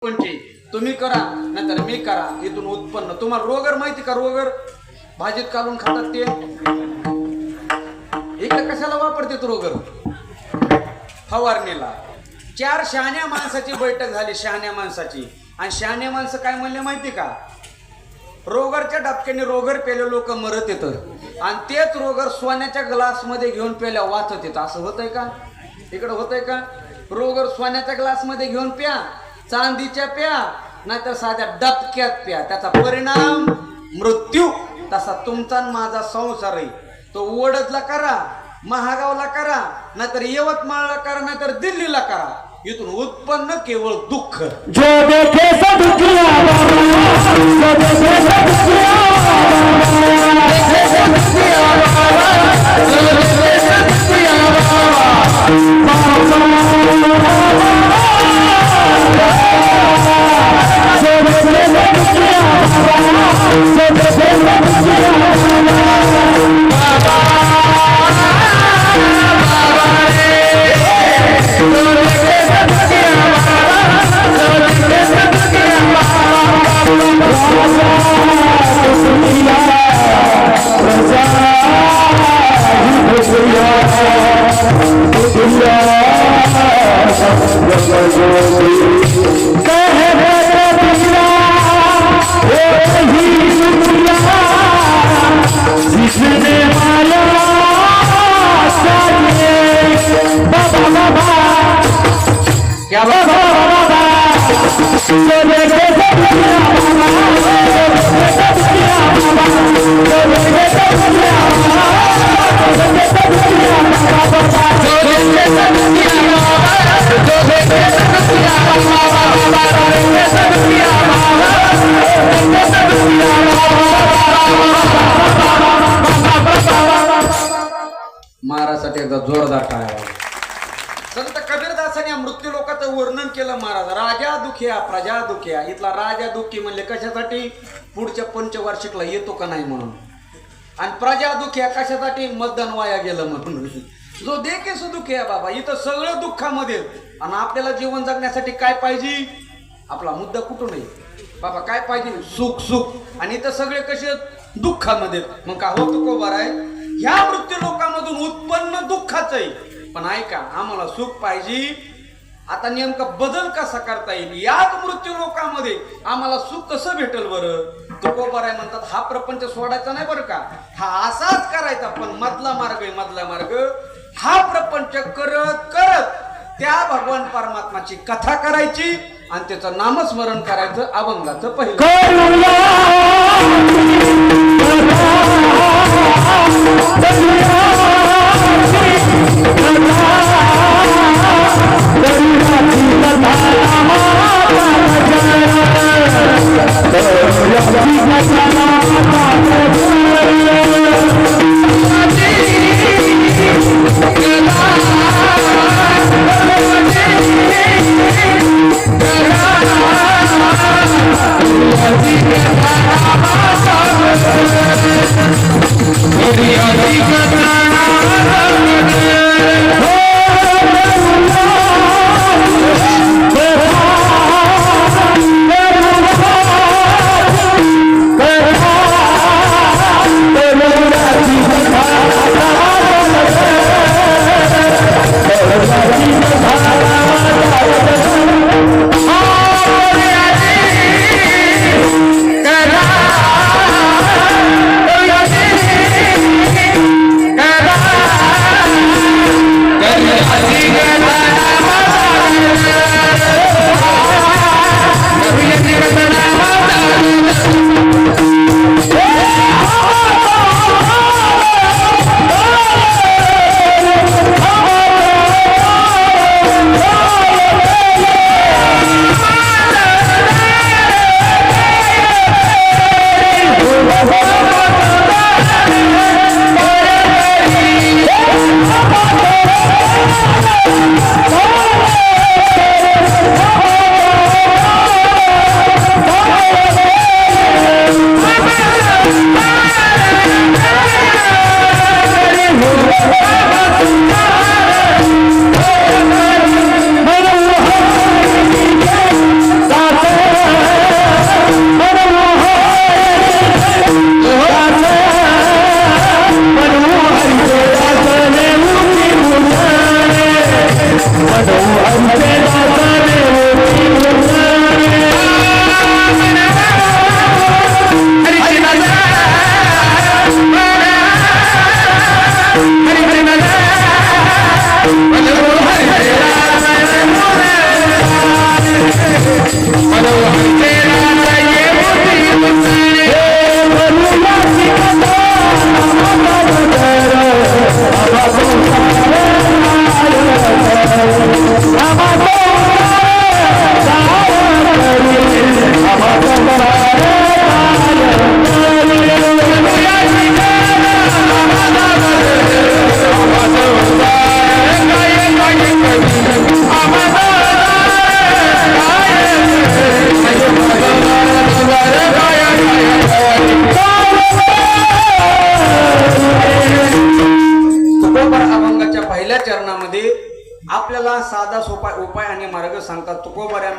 म्हणजे तुम्ही करा नाहीतर मी करा, इथून उत्पन्न. तुम्हाला रोगर माहिती का? रोगर भाजीत काढून खातात ते. इकडे कशाला वापरते तो रोगर? फवारणीला. 4 शहाण्या माणसाची बैठक झाली, शहाण्या माणसाची. आणि शहाण्या माणसं काय म्हणले माहिती का? रोगरच्या डबक्याने रोगर पेले लोक मरत येतं, आणि तेच रोगर सोन्याच्या ग्लासमध्ये घेऊन पेल्या वाचत येतं. असं होतंय का? इकडं होतंय का? रोगर सोन्याच्या ग्लासमध्ये घेऊन प्या, चांदीच्या प्या, नाहीतर साध्या डबक्यात प्या, त्याचा परिणाम मृत्यू. तसा तुमचा माझा संसार आहे, तो वडदला करा, महागावला करा, नाहीतर यवतमाळला करा, नाहीतर दिल्लीला करा. इथून उत्पन्न केवळ दुःख. जो देखे सब दुखिया महाराजसाठी एकदा जोरदार टाळ्या. संत कबीरदासाने मृत्यू लोकांचं वर्णन केलं. महाराज राजा दुखिया प्रजा दुखिया. इथला राजा दुःखी म्हणले कशासाठी? पुढच्या पंचवार्षिकला येतो का नाही म्हणून. आणि प्रजा दुखिया कशासाठी? मतदान वाया गेलं म्हणून. जो देखे सुदुखिया बाबा. इथं सगळं दुःखामध्ये. आणि आपल्याला जीवन जगण्यासाठी काय पाहिजे? आपला मुद्दा कुठून आहे बाबा? काय पाहिजे? सुख सुख. आणि इथं सगळे कसे? दुःखामध्ये. मग का होतो को बरं आहे? ह्या मृत्यू लोकांमधून उत्पन्न दुःखाचं आहे. पण ऐका, आम्हाला सुख पाहिजे. आता नेमका बदल कसा करता येईल? याच मृत्यू लोकांमध्ये आम्हाला सुख कसं भेटेल बरं? तुकोबार आहे म्हणतात, हा प्रपंच सोडायचा नाही बरं का, हा असाच करायचा. पण मधला मार्ग आहे, मधला मार्ग. हा प्रपंच करत करत त्या भगवान परमात्माची कथा करायची आणि त्याचं नामस्मरण करायचं. अभंगाचं पहिलं.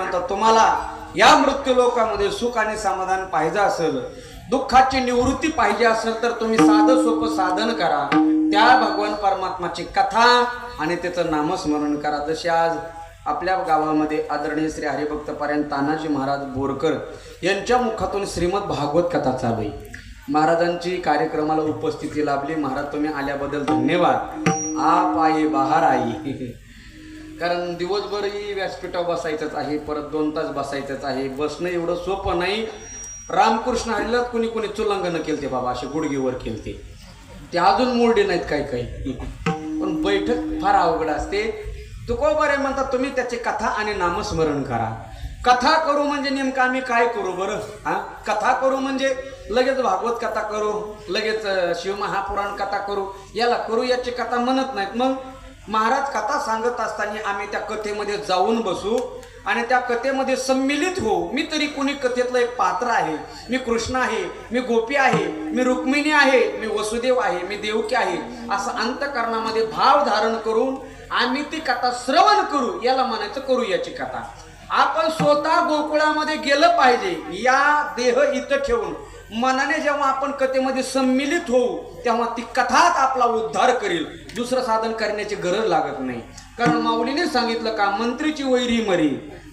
म्हणतात तुम्हाला या मृत्यू लोकामध्ये सुख आणि समाधान पाहिजे असेल, दुःखाची निवृत्ती पाहिजे असेल, तर तुम्ही साधं सोपं साधन करा. त्या भगवान परमात्माची कथा आणि त्याचं नामस्मरण करा. जसे आज आपल्या गावामध्ये आदरणीय श्री हरिभक्त पारायण तानाजी महाराज बोरकर यांच्या मुखातून श्रीमद भागवत कथा चालू आहे. महाराजांची कार्यक्रमाला उपस्थिती लाभली. महाराज तुम्ही आल्याबद्दल धन्यवाद. आप आई बाहेर आई. कारण दिवसभरही व्यासपीठावर बसायचंच आहे, परत 2 तास बसायचंच आहे. बसणं एवढं सोपं नाही. रामकृष्ण हरिलात कोणी कोणी चुलंगन केलते बाबा, असे गुडघेवर केलते, ते अजून मोडे नाहीत काही. पण बैठक फार अवघड असते. तुकोबारे म्हणतात तुम्ही त्याची कथा आणि नामस्मरण करा. कथा करू म्हणजे नेमकं आम्ही काय करू बरं? कथा करू म्हणजे लगेच भागवत कथा करू, लगेच शिवमहापुराण कथा करू, याला करू याची कथा म्हणत नाहीत. मग महाराज कथा सांगत असताना आम्ही त्या कथेमध्ये जाऊन बसू आणि त्या कथेमध्ये सम्मिलित होऊ. मी तरी कोणी कथेतलं एक पात्र आहे, मी कृष्ण आहे, मी गोपी आहे, मी रुक्मिणी आहे, मी वसुदेव आहे, मी देवकी आहे, असं अंतःकरणामध्ये भाव धारण करून आम्ही ती कथा श्रवण करू, याला म्हणायचं करू याची कथा. आपण स्वतः गोकुळामध्ये गेलं पाहिजे. या देह इथं ठेवून मनाने जेव्हा आपण कथेमध्ये सम्मिलित होऊ तेव्हा ती कथाच आपला उद्धार करेल. दुसरं साधन करण्याची गरज लागत नाही. कारण माऊलीने सांगितलं का, मंत्रीची वैरी मरी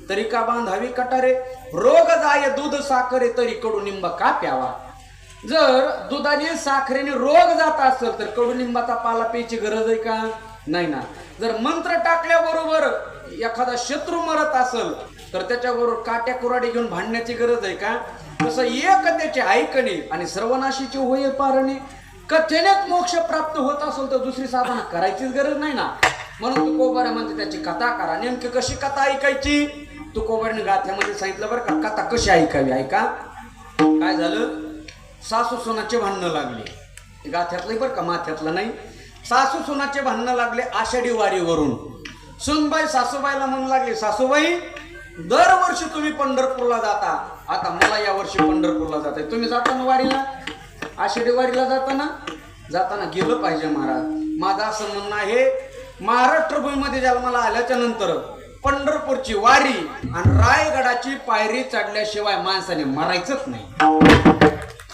तरी का बांधावी कटारे, रोग जाय दूध साखरे तरी कडुनिंब का प्यावा. जर दुधाने साखरेने रोग जात असेल तर कडुनिंबाचा पाला प्यायची गरज आहे का? नाही ना. जर मंत्र टाकल्याबरोबर एखादा शत्रू मरत असेल तर त्याच्याबरोबर काट्या कुराडी घेऊन भांडण्याची गरज आहे का? तसं एक कथेचे ऐकणे आणि सर्वनाशीचे होय पारणे. कथेनेच मोक्ष प्राप्त होत असेल तर दुसरी साधना करायचीच गरज नाही ना. म्हणून तुकोबारे म्हणते त्याची कथा करा. नेमकी कशी कथा ऐकायची? तुकोबाने गाथ्यामध्ये सांगितलं बरं का, कथा कशी ऐकावी. ऐका काय झालं. सासू सोनाचे भांडणं लागले. गाथ्यातलं बरं का, माथ्यातलं नाही. सासू सोनाचे भांडणं लागले आषाढी वारीवरून. सुनबाई सासूबाईला म्हणू लागली, सासूबाई दरवर्षी तुम्ही पंढरपूरला जाता, आता मला या वर्षी पंढरपूरला जाताय. तुम्ही जाताना वारीला, आषाढी वारीला जाताना गेलं पाहिजे महाराज. माझं असं म्हणणं आहे, महाराष्ट्र भूमीमध्ये जन्माला आल्याच्या नंतर पंढरपूरची वारी आणि रायगडाची पायरी चढल्याशिवाय माणसाने मरायचंच नाही.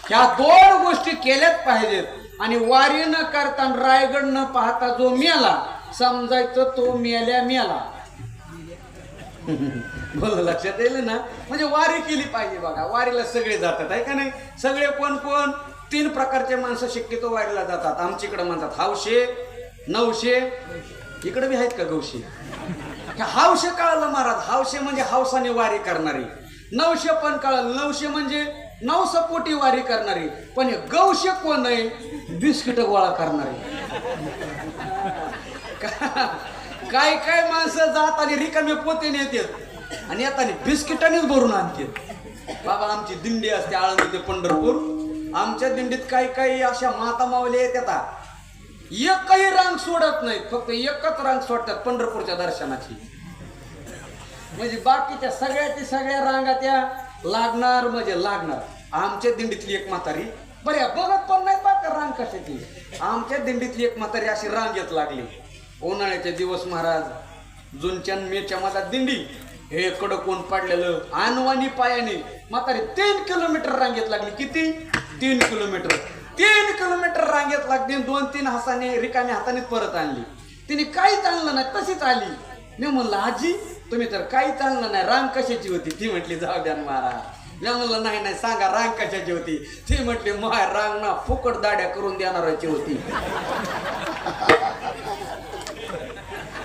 ह्या 2 गोष्टी केल्याच पाहिजेत. आणि वारी न करता रायगड न पाहता जो मेला समजायचं तो मेला. बोल लक्षात येईल ना. म्हणजे वारी केली पाहिजे. बघा वारीला सगळे जातात आहे का नाही. सगळे कोण 3 प्रकारचे माणसं शक्यतो वारीला जातात. आमच्याकडे म्हणतात हौशे, नवशे, इकडे बी आहेत का गौशे. हौशे कळलं महाराज. हौशे म्हणजे हौसाने वारी करणारी. नवशे पण कळलं. नवशे म्हणजे 9 सपोटी वारी करणारी. पण हे गौशे कोण आहे? बिस्किट गोळा करणारी. काय काय माणसं जात आणि रिकामे पोते नेतात आणि येताना बिस्किटानेच भरून आणतात. बाबा आमची दिंडी असते आळंदी ते पंढरपूर. आमच्या दिंडीत काही काही अशा माता मावल्या येतात, एकही रांग सोडत नाहीत. फक्त एकच रांग सोडतात पंढरपूरच्या दर्शनाची. म्हणजे बाकीच्या सगळ्या रांगा त्या लागणार म्हणजे लागणार. आमच्या दिंडीतली एक म्हातारी बऱ्या बघत पण नाही बघा रांग कशाची. आमच्या दिंडीतली एक म्हातारी अशी रांगेत लागली. उन्हाळ्याचे दिवस महाराज, जूनच्या मेच्या माझा दिंडी, हे कडक ऊन पडलेलं, आणवानी पायाने म्हातारी 3 किलोमीटर रांगेत लागली. किती? 3 किलोमीटर. 3 किलोमीटर रांगेत लागली. 2-3 हाताने रिकाम्या हाताने परत आणली. तिने काहीच आणलं नाही, तशीच आली. मी म्हणलं आजी तुम्ही तर काहीच आणलं नाही, रांग कशाची होती? ती म्हटली जाऊ द्या महाराज. मी म्हणलं नाही सांगा रांग कशाची होती? ती म्हटली माय रांग ना फुकट दाड्या करून देणाराची होती.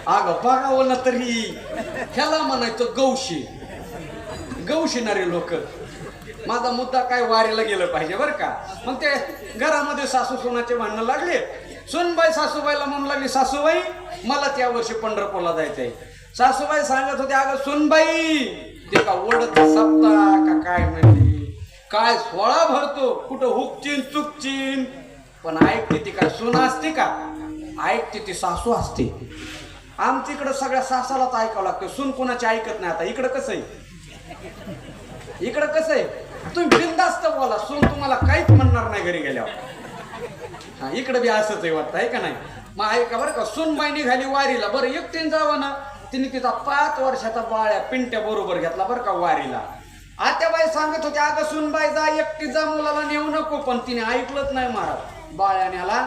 अगं बघावं ना तरी ह्याला म्हणायचं गौशिणारे लोक. माझा मुद्दा काय, वारीला गेलं पाहिजे बरं का. मग ते घरामध्ये सासू सोनाचे भांडणं लागले. सुनबाई सासूबाईला म्हणू लागली, सासूबाई मला त्या वर्षी पंढरपूरला जायचंय. सासूबाई सांगत होते, अगं सुनबाई ते का ओढत सप्ता का काय म्हणते, काय 16 भरतो, कुठं हुकचीन चुकचीन. पण ऐकते ती काय सून असते का? ऐकते ती सासू असते. आमच्या इकडं सगळ्या सासालाच ऐकावं लागतं, सून कोणाची ऐकत नाही. आता इकडं कसं आहे, तुम्ही बिनधास्त बोला, सून तुम्हाला काहीच म्हणणार नाही घरी गेल्यावर. हा इकडं बी असंच आहे वाटतं आहे का नाही. मग ऐका बरं का, सूनबाई निघाली वारीला, बरं एकटीन जावं ना. तिने तिचा 5 वर्षाचा बाळ्या पिंट्या बरोबर घेतला बरं का वारीला. आत्याबाई सांगत होते अगं सुनबाई जा एकटी जा मुलाला नेऊ नको, पण तिने ऐकलंच नाही महाराज. बाळ्याण्याला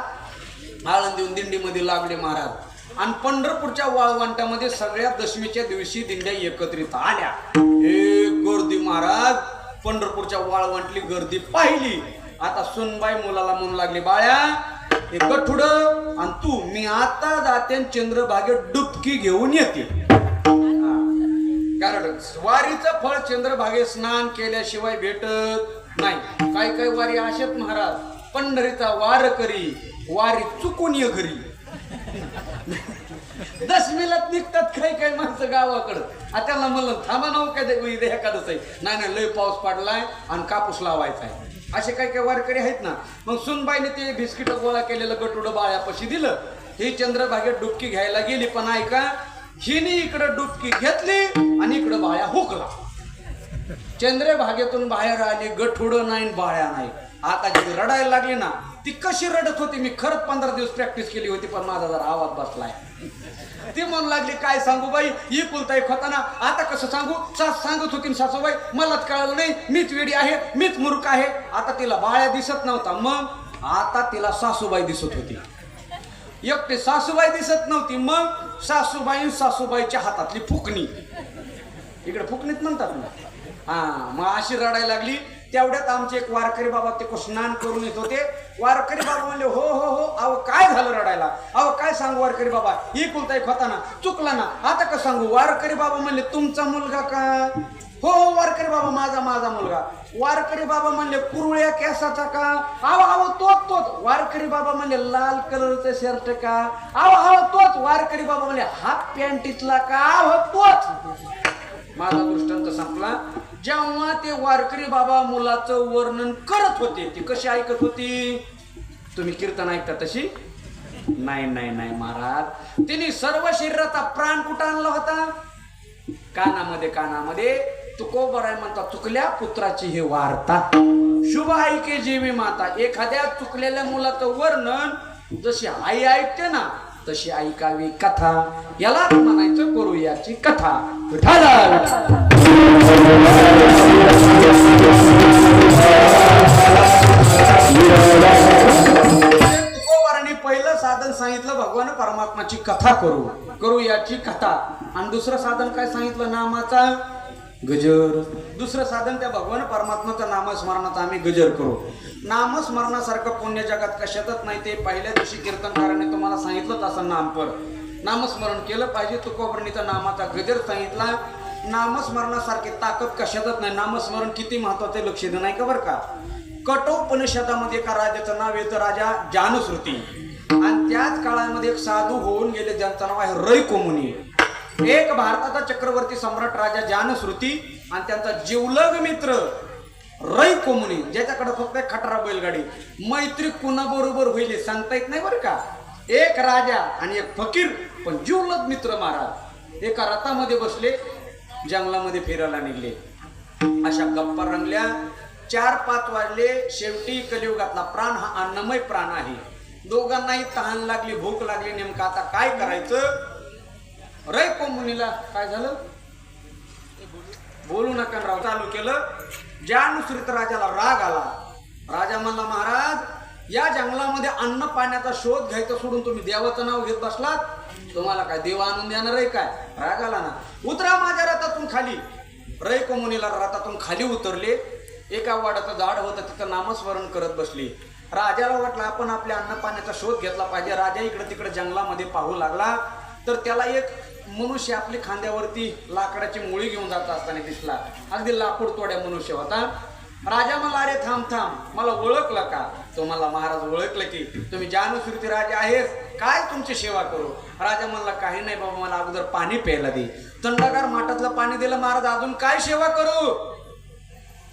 आळंदीहून दिंडीमध्ये लागले महाराज. आणि पंढरपूरच्या वाळवंटामध्ये सगळ्या दशमीच्या दिवशी दिंड्या एकत्रित आल्या. एक गर्दी महाराज, पंढरपूरच्या वाळवंटली गर्दी पाहिली. आता सुनबाई मुलाला म्हणू लागली बाळ्या हे गठुड आणि तू मी आता जाते चंद्रभागेत डुबकी घेऊन येते. कारण वारीचं फळ चंद्रभागेत स्नान केल्याशिवाय भेटत नाही. काय काय वारी असेत महाराज, पंढरीचा वार करी वारी चुकून ये घरी. दशमीला निघतात काही काही माणसं गावाकडं. त्याला म्हणलं थांबा नाव काय एखादंच आहे, नाही लय पाऊस पडलाय आणि कापूस लावायचा आहे. असे काही काही वारकरी आहेत ना. मग सुनबाईने ते बिस्किट गोळा केलेलं गटुड बाळ्यापाशी दिलं. ही चंद्रभागेत डुबकी घ्यायला गेली, पण ऐका हिने इकडं डुबकी घेतली आणि इकडं बाळ्या हुकला. चंद्रभागेतून बाहेर आली, गठुड नाही बाळ्या नाही. आता जी रडायला लागली ना, ती कशी रडत होती मी खरंच 15 दिवस प्रॅक्टिस केली होती, पण माझा जरा आवाज बसलाय. ती म्हणू लागली काय सांगू बाई, ही कुलता एक होता ना, आता कसं सांगू. सांगत होती सासूबाई मलाच कळलं नाही, मीच वेडी आहे, मीच मूर्ख आहे. आता तिला बाळ्या दिसत नव्हता, मग आता तिला सासूबाई दिसत होती. एकटी सासूबाई दिसत नव्हती, मग सासूबाईच्या हातातली फुकणी, इकडे फुकणीत म्हणतात ना, मग अशी रडायला लागली. तेवढ्यात आमचे एक वारकरी बाबा ते स्नान करून येत होते. वारकरी बाबा म्हणले हो हो हो, अहो काय झालं रडायला, अहो काय सांगू वारकरी बाबा, ही कुलता एक होता ना, चुकला ना, आता का सांगू. वारकरी बाबा म्हणले तुमचा मुलगा का, हो हो वारकरी बाबा माझा मुलगा. वारकरी बाबा म्हणले कुरुळ्या केसाचा का, अहो तोच. वारकरी बाबा म्हणले लाल कलरचा शर्ट का, अहो तोच. वारकरी बाबा म्हणले हाफ पॅन्टीतला का, अहो तोच. माझा दृष्टांत संपला. जेव्हा ते वारकरी बाबा मुलाचं वर्णन करत होते, ती कशी ऐकत होती, तुम्ही कीर्तन ऐकता तशी नाही महाराज. तिने सर्व शरीराचा प्राण कुठं आणला होता, कानामध्ये. तुकोबराय म्हणतात चुकल्या पुत्राची हे वार्ता, शुभ ऐके जीवी माता. एखाद्या चुकलेल्या मुलाचं वर्णन जशी आई ऐकते ना, तशी ऐकावी कथा. याला म्हणायचं करूयाची कथा. तुकोबारांनी पहिलं साधन सांगितलं भगवान परमात्माची कथा करू याची कथा. आणि दुसरं साधन काय सांगितलं, नामाचा गजर. दुसरं साधन त्या भगवान परमात्माचं नामस्मरणाचा आम्ही गजर करू. नामस्मरणासारखं पुण्य जगात कशातच नाही. ते पहिल्या दिवशी कीर्तनकाराने तुम्हाला सांगितलं तसं नामस्मरण केलं पाहिजे. तुकोबरणीचा नामाचा गजर सांगितला. नामस्मरणासारखी ताकद कशातच नाही. नामस्मरण किती महत्वाचे लक्ष देणं नाही का बरं का. कठोपनिषदामध्ये एका राजाचं नाव येतं राजा जानश्रुती. आणि त्याच काळामध्ये एक साधू होऊन गेले ज्यांचं नाव आहे रैकोमुनी. एक भारताचा चक्रवर्ती सम्राट राजा जानश्रुती आणि त्यांचा जिवलग मित्र रैकोमुनी, ज्याच्याकडे फक्त खटरा बैलगाडी. मैत्री कुणाबरोबर होईल सांगता येत नाही बरं का. एक राजा आणि एक फकीर, पण जिवलग मित्र महाराज. एका रथामध्ये बसले, जंगलामध्ये फिरायला निघले. अशा गप्पा रंगल्या. 4-5 वाजले. शेवटी कलियुगातला प्राण हा अन्नमय प्राण आहे. दोघांनाही तहान लागली, भूक लागली. नेमकं आता काय करायचं. रैकोमुनीला काय झालं, बोलू नका राव, चालू केलं. जानश्रुत राजाला राग आला. राजा म्हणला महाराज या जंगलामध्ये अन्न पाण्याचा शोध घ्यायचा सोडून तुम्ही देवाचं नाव घेत बसलात, तुम्हाला काय देव आणून देणार आहे काय. राग आला ना, उतरा माझ्या रथातून खाली. रैकोमुनीला रथातून खाली उतरले. एका वाडाचं झाड होतं, तिथं नामस्मरण करत बसली. राजाला वाटलं आपण आपल्या अन्न पाण्याचा शोध घेतला पाहिजे. राजा इकडे तिकडे जंगलामध्ये पाहू लागला, तर त्याला एक मनुष्य आपली खांद्यावरती लाकडाची मुळी घेऊन जात असताना दिसला. अगदी लाकूड तोड्या मनुष्य होता. राजा मला अरे थांब मला ओळखलं का. तो मला महाराज ओळखलं की तुम्ही जानश्रुती राजा आहेस, काय तुमची सेवा करू. राजा म्हणला काही नाही बाबा, मला अगोदर पाणी प्यायला दे. थंडगार माठातलं पाणी दिलं महाराज, अजून काय सेवा करू.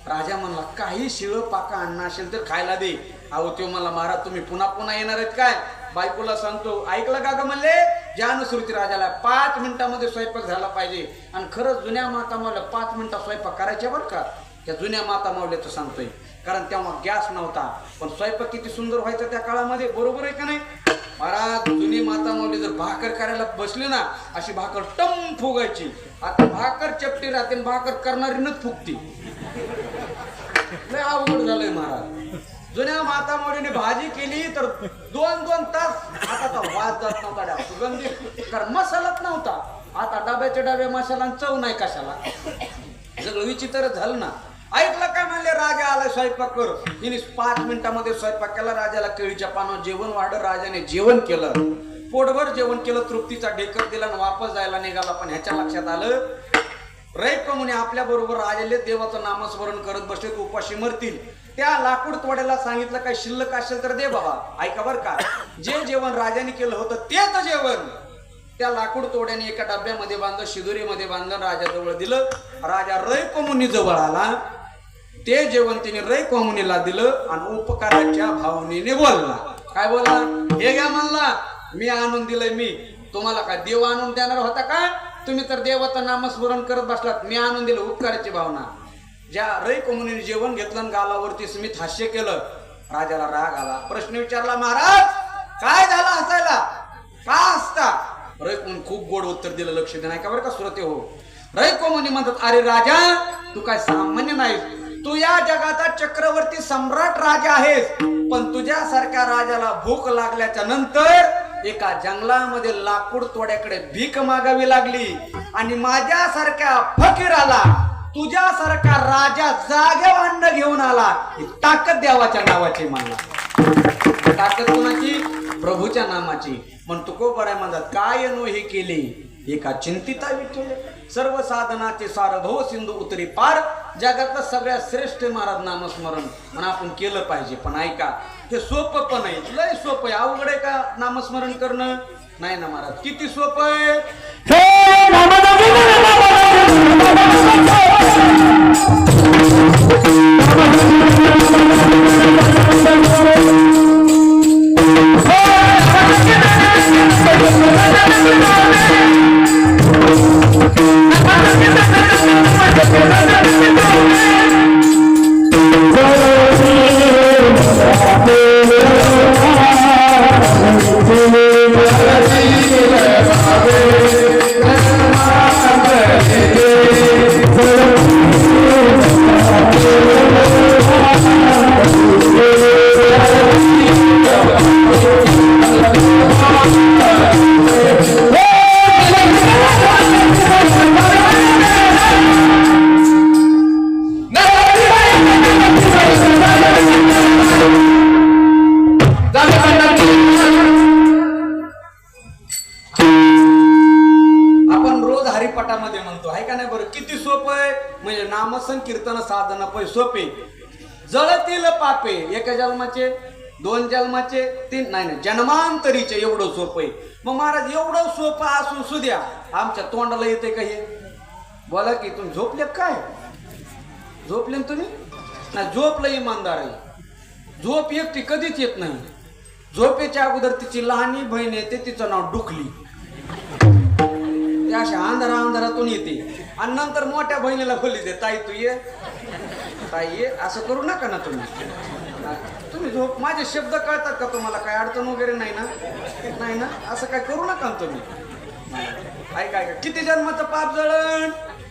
राजा म्हणला काही शिळं पाका अन्न असेल तर खायला दे. अहो तो मला महाराज तुम्ही पुन्हा येणार आहेत काय. बायकोला सांगतो ऐकलं का ग म्हणले. जानश्रुती राजाला 5 मिनिटामध्ये स्वयंपाक झाला पाहिजे. आणि खरंच जुन्या माता मावल्या 5 मिनिटात स्वयंपाक करायच्या बरं का. त्या जुन्या माता मावल्याचं सांगतोय, कारण तेव्हा गॅस नव्हता. पण स्वयंपाक किती सुंदर व्हायचा त्या काळामध्ये, बरोबर आहे का नाही. महाराज जुनी माता माऊली जर भाकर करायला बसली ना अशी भाकर टम फुगायची. आता भाकर चपटी राहते आणि भाकर करणारीनच फुगती. लय अवघड झालंय महाराज. जुन्या माता माऊलीने भाजी केली तर 2-2 तास आता वाद जात नव्हता सुगंधी, कारण मसालाच नव्हता. आता डब्याच्या डब्या मसाला चव नाही कशाला. सगळं विचित्र झालं ना. ऐकलं काय म्हणले, राजा आला स्वयंपाक कर. तिने 5 मिनिटामध्ये स्वयंपाक केला. राजाला केळीच्या पानावर जेवण वाढलं. राजाने जेवण केलं, पोटभर जेवण केलं, तृप्तीचा ढेकर दिला आणि वापस जायला निघाला. पण ह्याच्या लक्षात आलं रैक मुनी आपल्या बरोबर राजाले देवाचं नामस्मरण करत बसले, उपाशी मरतील. त्या लाकूड तोड्याला सांगितलं काय शिल्लक असेल तर दे बाबा. ऐका बर का, जे जेवण राजाने केलं होतं तेच जेवण त्या लाकूड तोड्याने एका डब्यामध्ये बांधलं, शिदोरीमध्ये बांधलं, राजाजवळ दिलं. राजा रैक मुनी जवळ आला. ते जेवण तिने रैक मुनीला दिलं आणि उपकाराच्या भावनेने बोलला. काय बोलला? हे घ्या म्हणला, मी आणून दिलंय. मी तुम्हाला काय देव आणून देणार होता का? तुम्ही तर देवाचं नामस्मरण करत बसलात. मी आणून दिलं. उपकाराची भावना. ज्या रैक मुनीने जेवण घेतलं आणि गालावरती स्मित हास्य केलं. राजाला राग आला. प्रश्न विचारला, महाराज काय झालं हसायला? का हसता? रैक मुनी खूप गोड उत्तर दिलं. लक्ष दे, नाही का बरं का श्रोते हो. रैक मुनी म्हणतात, अरे राजा तू काय सामान्य नाहीस. तू या जगाचा चक्रवर्ती सम्राट राजा आहेस. पण तुझ्यासारख्या राजाला भूक लागल्याच्या नंतर एका जंगलामध्ये लाकूड तोड्याकडे भीक मागावी लागली आणि माझ्यासारख्या फकीराला तुझ्यासारखा राजा जागेवर अन्न घेऊन आला. ही ताकद देवाच्या नावाची मानला. ताकद कोणाची? प्रभूच्या नामाची. पण तुकोबराय म्हणतात, काय नो हे केले एका चिंतिता विठ्ठल. सर्व साधनाचे सारभव सिंधू उतरी पार. जगातलं सगळ्यात श्रेष्ठ महाराज नामस्मरण म्हणून आपण केलं पाहिजे. पण ऐका, ते सोपं पण आहे, लय सोपं आहे. अवघड आहे का नामस्मरण करणं? नाही ना महाराज, किती सोपं आहे. कीर्तन साधना पै सोपे. जळतील पापे एका जन्माचे, 2 जन्माचे, 3 नाही जन्मांतरीचे. एवढं सोपं आहे. मग महाराज एवढं सोपं असून सुद्या आमच्या तोंडाला येते का हे? बोला की तुम्ही झोपले काय? झोपले ना तुम्ही? ना झोपलं इमानदार आहे. झोप एकटी कधीच येत नाही. झोपेच्या अगोदर तिची लहानी बहीण येते, तिचं नाव डुकली. त्या अशा अंधारातून येते आणि नंतर मोठ्या बहिणीला बोलली दे, ताई तू ये, ताई ये. असं करू नका ना तुम्ही. तुम्ही झोप, माझे शब्द कळतात का तुम्हाला? काय अडचण वगैरे नाही ना? नाही ना? असं काय करू नका ना तुम्ही. ऐका, किती जन्माचं पाप जळण?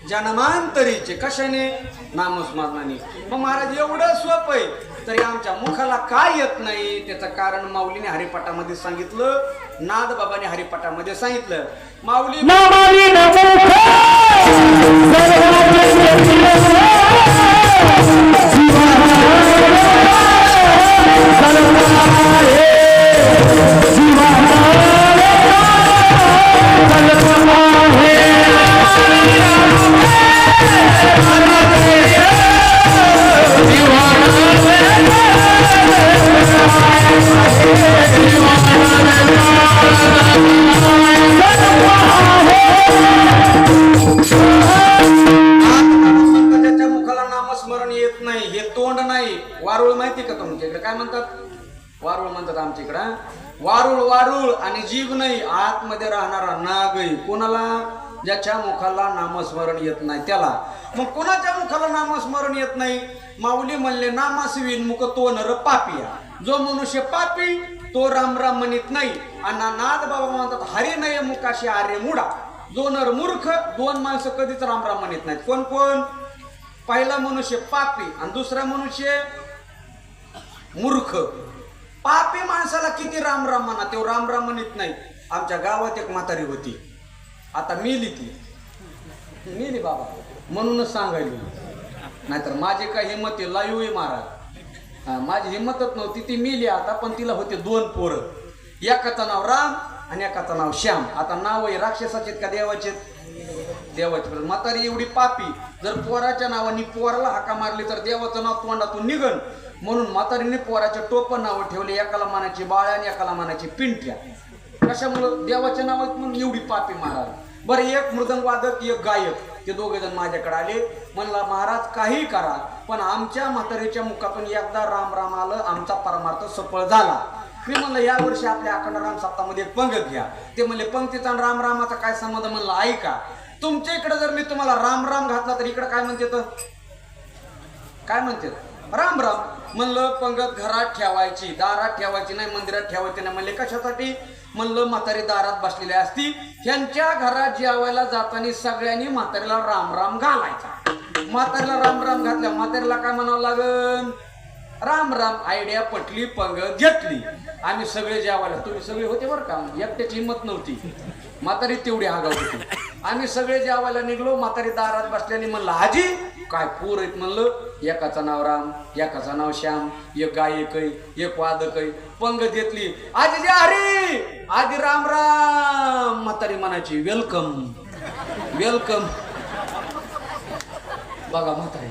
जन्मांतरीचे. कशाने? नामस्मरणाने. मग महाराज एवढं सोपं आहे तरी आमच्या मुखाला काय येत नाही? त्याचं कारण माऊलीने हरिपाठामध्ये सांगितलं, नाद बाबाने हरिपाठामध्ये सांगितलं. माऊली वारुळ माहिती का तुमच्या इकडे? काय म्हणतात? वारुळ म्हणतात आमच्या इकडं. वारुळ वारुळ आणि जीव नाही, आतमध्ये राहणारा नाग आहे. कोणाला? ज्याच्या मुखाला नामस्मरण येत नाही त्याला. मग कोणाच्या मुखाला नामस्मरण येत नाही? माऊली म्हणले, नामास विनमुख तो नर पापिया. जो मनुष्य पापी तो राम राम म्हणत नाही, आणि नाद बाबा म्हणतात हरी नये मुकाशी आर्य मुडा. जो नर मूर्ख, दोन माणसं कधीच राम राम म्हणत नाहीत. कोण कोण? पहिला मनुष्य पापी आणि दुसरा मनुष्य मूर्ख. पापी माणसाला किती राम राम म्हणा, तो राम राम म्हणत नाही. आमच्या गावात एक म्हातारी होती, आता मेली. ती मेली बाबा, म्हणूनच सांगायली. नाहीतर माझी काय हिंमत आहे लाईव्ह आहे महाराज, माझी हिंमतच नव्हती. ती मेली आता, पण तिला होते 2 पोरं. एकाचं नाव राम आणि एकाचं नाव श्याम. आता नाव आहे राक्षसाचे का देवाचे? देवाचे. म्हातारी एवढी पापी, जर पोराच्या नावाने पोराला हाका मारली तर देवाचं नाव तोंडातून निघन, म्हणून म्हातारीने पोराच्या टोपण नावं ठेवले. एकाला मानाची बाळ्या आणि एकाला मानाची पिंट्या. कशामुळं? देवाच्या नावात म्हणून एवढी पापी महाराज. बरं, एक मृदंग वादक, एक गायक, ते दोघे जण माझ्याकडे आले. म्हणला महाराज काही करा, पण आमच्या म्हातारीच्या मुखातून एकदा राम राम आलं, आमचा परमार्थ सफळ झाला. मी म्हणलं यावर्षी आपल्या अखंड राम सप्ताहामध्ये एक पंगत घ्या. ते म्हणले पंक्तीचा आणि राम रामाचा काय संबंध? म्हणलं ऐका, तुमच्या इकडे जर मी तुम्हाला राम राम घातला तर इकडे काय म्हणते? तर काय म्हणते? राम राम. म्हणलं पंगत घरात ठेवायची, दारात ठेवायची नाही, मंदिरात ठेवायची नाही. म्हणले कशासाठी? म्हणलं म्हातारी दारात बसलेली असती, त्यांच्या घरात जेवायला जाताना सगळ्यांनी म्हातारीला राम राम घालायचा. म्हातारीला राम राम घातल्या, म्हातारीला काय म्हणावं लागन? राम राम. आयडिया पटली, पंगत घेतली. आम्ही सगळे जेवायला, तुम्ही सगळे होते बरं का, एकट्याची हिंमत नव्हती, म्हातारी तेवढी आगाऊ होती. आम्ही सगळे जेवायला निघलो. म्हातारी दारात बसल्याने म्हणलं आजी काय पोर आहेत? म्हणलं एकाचं नाव राम, एकाचं नाव श्याम, एक गायक आहे, एक वादक आहे. पंगत घेतली. आजी जे हरी, आजी राम राम. म्हातारी म्हणायची वेलकम वेलकम. बघा म्हातारी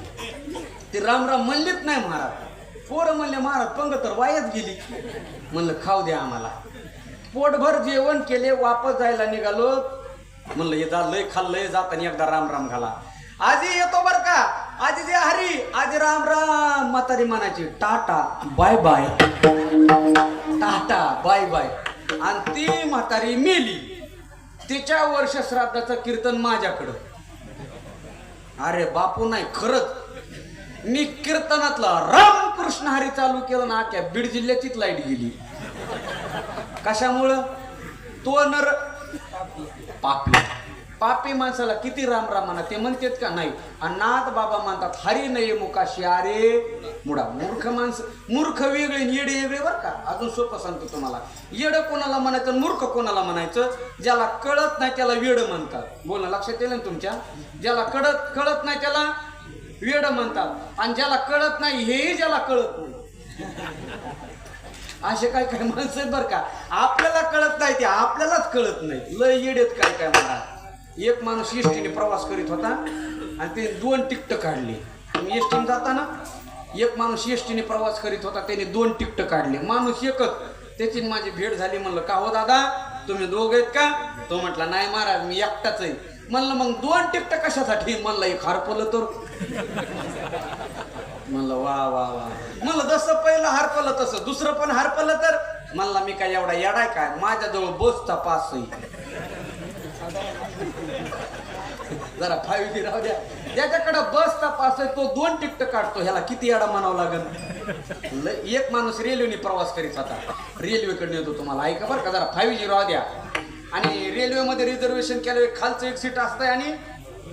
ती राम राम म्हणलीच नाही महाराज. पोरं म्हणले महाराज पंगत तर वायाच गेली. म्हणलं खाऊ द्या आम्हाला. पोटभर जेवण केले, वापस जायला निघालो. म्हणलं हे लय खाल्लंय, जाताना एकदा राम राम घाला. आजी येतो बर का, आजी जे हरी, आजी राम राम. म्हातारी म्हणायची tata bye bye, tata bye bye. आणि ती म्हातारी मेली. तिच्या वर्ष श्राद्धाचं कीर्तन माझ्याकडं. अरे बापू नाही, खरंच मी कीर्तनातला रामकृष्ण हरी चालू केलं ना, अख्ख्या बीड जिल्ह्याचीच लाईट गेली. कशामुळं? तो नर पापी. पापी माणसाला किती राम राम म्हणा, ते म्हणतात का नाही? आणि नाथ बाबा म्हणतात हरी नये मुकाशी आरे मुडा. मूर्ख माणसं, मूर्ख वेगळे येडे वेगळे बरं का. अजून सोपं सांगतो तुम्हाला. येडं कोणाला म्हणायचं, मूर्ख कोणाला म्हणायचं? ज्याला कळत नाही त्याला वेड म्हणतात. बोलणं लक्षात येईल ना तुमच्या? ज्याला कळत नाही त्याला वेड म्हणतात, आणि ज्याला कळत नाही हेही ज्याला कळत नाही. असे काय काय माणसं आहेत बरं का. आपल्याला कळत नाही ते आपल्यालाच कळत नाही. लय येडेत काय काय म्हणा. एक माणूस एसटीने प्रवास करीत होता आणि ते 2 तिकीट काढली. तुम्ही एसटीने जाताना, एक माणूस एसटीने प्रवास करीत होता, त्याने 2 तिकीट काढले. माणूस एकच. त्याची माझी भेट झाली. म्हणलं का हो दादा, तुम्ही दोघ आहेत का? तो म्हटला नाही महाराज मी एकटाच आहे. म्हणलं मग 2 तिकीट कशासाठी? म्हणलं एक हरपलं तर. म्हणलं वा वा वा. म्हणलं जसं पहिलं हरपलं तसं दुसरं पण हरपलं तर. म्हणला मी काय एवढा येडाय काय, माझ्याजवळ बसचा पास आहे. जरा 5G राहू द्या. ज्याच्याकडे बसचा पास आहे तो 2 तिकीट काढतो, ह्याला किती येडा म्हणावं लागेल. एक माणूस रेल्वेने प्रवास करीत होता, रेल्वेकडे येतो तुम्हाला ऐका बरं का. जरा 5G राहू द्या. आणि रेल्वेमध्ये रिझर्वेशन केलं, खालचं एक सीट असतंय आणि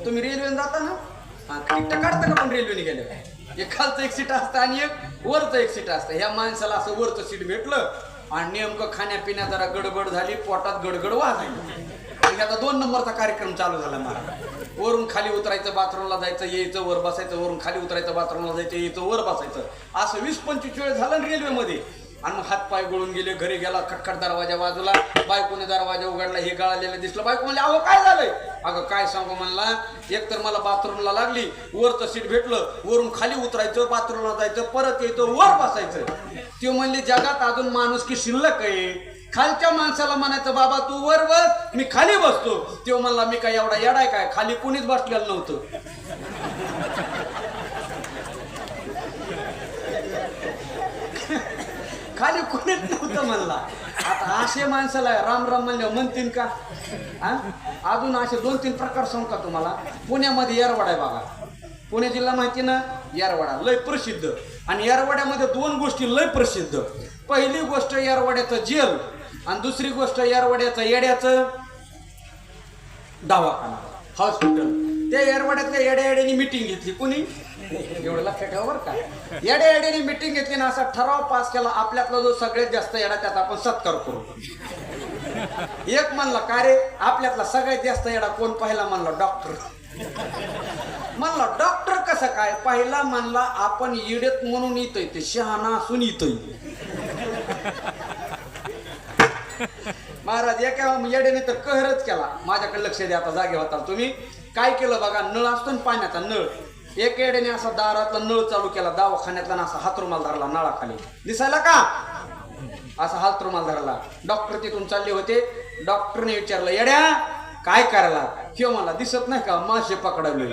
तुम्ही रेल्वेने जाता ना, तिकीट काढता का पण रेल्वेने गेले, एक खालचं एक सीट असतं आणि एक वरचं एक सीट असतं. ह्या माणसाला असं वरचं सीट भेटलं आणि नेमकं खाण्यापिण्या जरा गडबड झाली, पोटात गडगड वाजायला. आणि आता 2 नंबरचा कार्यक्रम चालू झाला मला. वरून खाली उतरायचं, बाथरूमला जायचं यायचं, वर बसायचं, वरून खाली उतरायचं, बाथरूमला जायचं यायचं, वर बसायचं. असं 20-25 वेळ झालं रेल्वेमध्ये. आणि मग हातपाय गळून गेले. घरी गेला, खटखट दरवाजा बाजूला. बायकोने दरवाजा उघडला, हे गळालेलं दिसलं. बायको म्हणले अहो काय झालंय? अगं काय सांगू म्हणला, एकतर मला बाथरूमला लागली, वरचं सीट भेटलं, वरून खाली उतरायचं, बाथरूमला जायचं, परत यायचं, वर बसायचं. ते म्हणले जगात अजून माणूस की शिल्लक आहे. खालच्या माणसाला म्हणायचं बाबा तू वर बस, मी खाली बसतो. तो म्हणला मी काय एवढा येडाय काय, खाली कुणीच बसलेलं नव्हतं. खाली कुणीच नव्हतं म्हणला. आता असे माणसाला राम राम म्हणल्यावर म्हणतील का? अजून असे 2-3 प्रकार सांगू का तुम्हाला. पुण्यामध्ये येरवाडा आहे बघा. पुणे जिल्हा माहिती ना, येरवाडा लय प्रसिद्ध. आणि येरवाड्यामध्ये 2 गोष्टी लय प्रसिद्ध. पहिली गोष्ट येरवाड्याचं जेल, आणि दुसरी गोष्ट येरवड्याचं येड्याचं दवाखाना हॉस्पिटल. त्या येरवड्यातल्या येड्याने मिटिंग घेतली. कुणी एवढं लक्षात ठेवा बरं का. येड्याने मिटिंग घेतली ना, असा ठराव पास केला आपल्यातला जो सगळ्यात जास्त येडा त्याचा आपण सत्कार करू. एक म्हणला का रे आपल्यातला सगळ्यात जास्त येडा कोण पाहिला? म्हणला डॉक्टर. म्हणला डॉक्टर कसं काय? पहिला म्हणला आपण येडेत म्हणून येतोय, ते शहाणा असून येतोय. महाराज एका येड्याने तर कहरच केला. माझ्याकडे लक्ष द्या, आता जागे होता तुम्ही. काय केलं बघा, नळ असतो ना पाण्याचा नळ, एक येड्याने असा दारातला नळ चालू केला दवाखान्यातला, असा हातरुमाल धरला नळाखाली. दिसायला का असा हातरुमाल धरला. डॉक्टर तिथून चालले होते. डॉक्टरने विचारलं येड्या काय करायला? किंवा मला दिसत नाही का मासे पकडवले.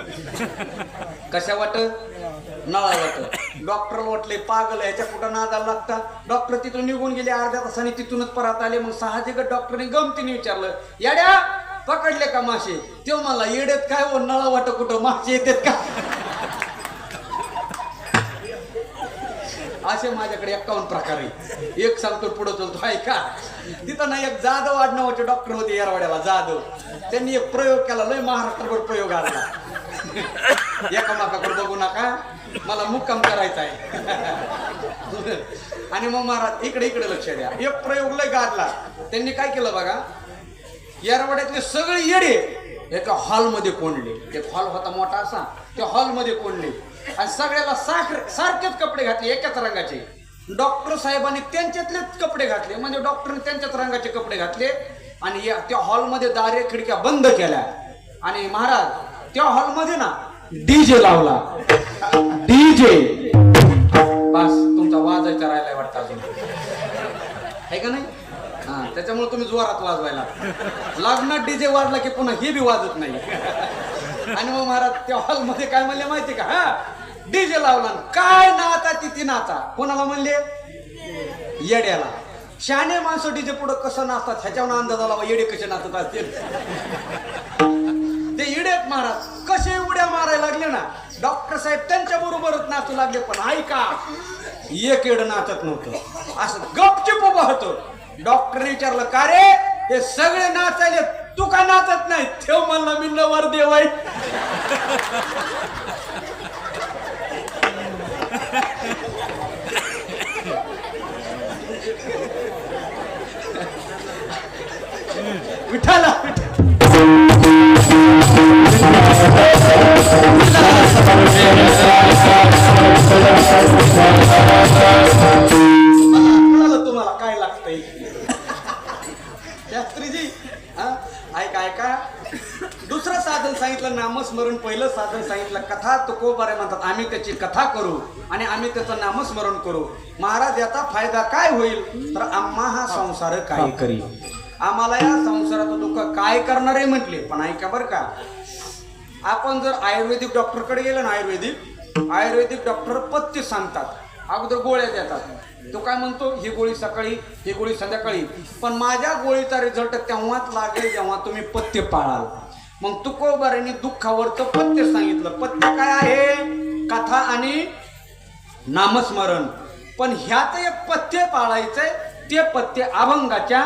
कशा वाट? नळा वाट. डॉक्टरला वाटले पागल ह्याच्या कुठं नादाला लागता. डॉक्टर तिथून निघून गेले. अर्ध्या तासाने तिथूनच परत आले. मग साहजिकच डॉक्टरने गमतीने विचारलं येड्या पकडले का मासे? तेव्हा मला येड्यात काय हो, नळा वाट कुठं मासे येतात का? असे माझ्याकडे 51 प्रकार आहे. एक सांगतो पुढे चलतो ऐका. तिथं ना एक जाधव आडनावाचे डॉक्टर होते येरवाड्याला, जाधव. त्यांनी एक प्रयोग केला, लय महाराष्ट्रभर प्रयोग आणला. एकामाकाकडे बघू नका, मला मुक्काम करायचा आहे. आणि मग महाराज इकडे लक्ष द्या. एक प्रयोग लय गाजला. त्यांनी काय केलं बघा, येरवाड्यातले सगळे येडे एका हॉलमध्ये कोंडले. एक हॉल होता मोठा असा, त्या हॉलमध्ये कोंडले आणि सगळ्याला सारखेच कपडे घातले, एकाच रंगाचे. डॉक्टर साहेबांनी त्यांच्यातलेच कपडे घातले, म्हणजे डॉक्टरने त्यांच्याच रंगाचे कपडे घातले. आणि त्या हॉलमध्ये दारे खिडक्या बंद केल्या. आणि महाराज त्या हॉलमध्ये ना डीजे लावला. डीजे बस तुमचा वाजायचा राहिलाय वाटतं अजून, आहे का नाही? हा, त्याच्यामुळे तुम्ही जोरात वाजवायला. लग्नात डीजे वाजला की पुन्हा हे बी वाजत नाही. आणि मग महाराज त्या हॉलमध्ये काय म्हणले माहिती का? हा डीजे लावला. काय नाचा तिथे नाचा. कोणाला म्हणले? येड्याला. शहाणे माणसं डीजे पुढे कसं नाचतात ह्याच्यावर अंदाज आला येडे कसे नाचत असतील. ते येडेत महाराज कसे उड्या मारायला लागले ना, डॉक्टर साहेब त्यांच्या बरोबरच नाचू लागले. पण ऐका, एक येड नाचत नव्हतं, असं गपचिप उभं होतं. डॉक्टरने विचारलं का रे हे सगळे नाचायले, तू का नाचत नाही? ठेव म्हणला मी नवर देवाय. विठाला तुम्हाला काय लागतंय शास्त्रीजी? ऐका. दुसरं साधन सांगितलं नामस्मरण. पहिलं साधन सांगितलं कथा तुकोबारे म्हणतात. आम्ही त्याची कथा करू आणि आम्ही त्याचं नामस्मरण करू. महाराज याचा फायदा काय होईल तर आम्हा हा संसार काय करी, आम्हाला या संसाराचं दुःख काय करणार आहे म्हटले. पण ऐका बरं का, आपण जर आयुर्वेदिक डॉक्टरकडे गेलो ना, आयुर्वेदिक डॉक्टर पथ्य सांगतात, अगोदर गोळ्या देतात. तो काय म्हणतो ही गोळी सकाळी, ही गोळी संध्याकाळी. पण माझ्या गोळीचा रिझल्ट तेव्हाच लागेल जेव्हा तुम्ही पथ्य पाळाल. मग तुकोबारांनी दुःखावरचं पथ्य सांगितलं. पथ्य काय आहे? कथा आणि नामस्मरण. पण ह्यात एक पथ्य पाळायचंय, ते पथ्य अभंगाच्या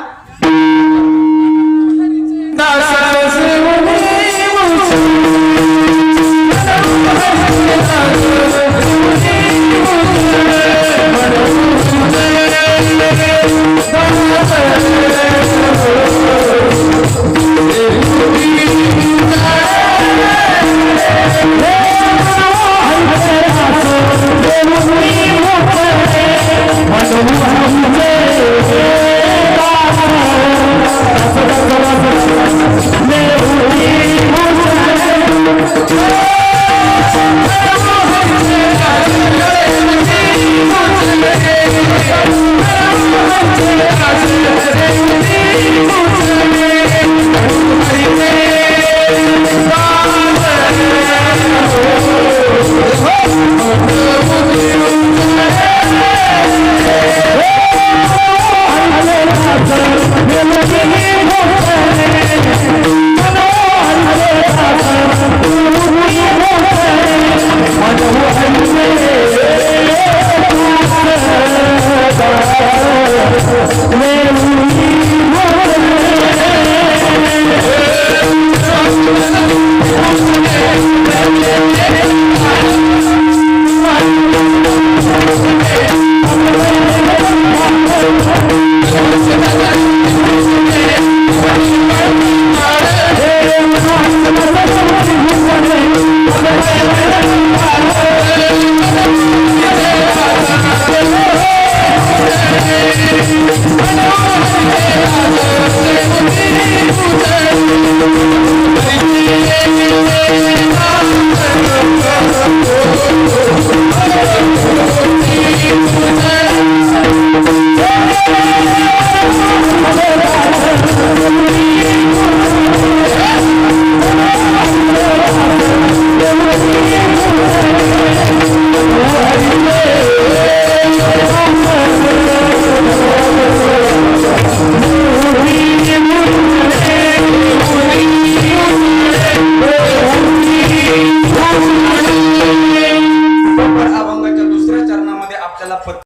आपल्याला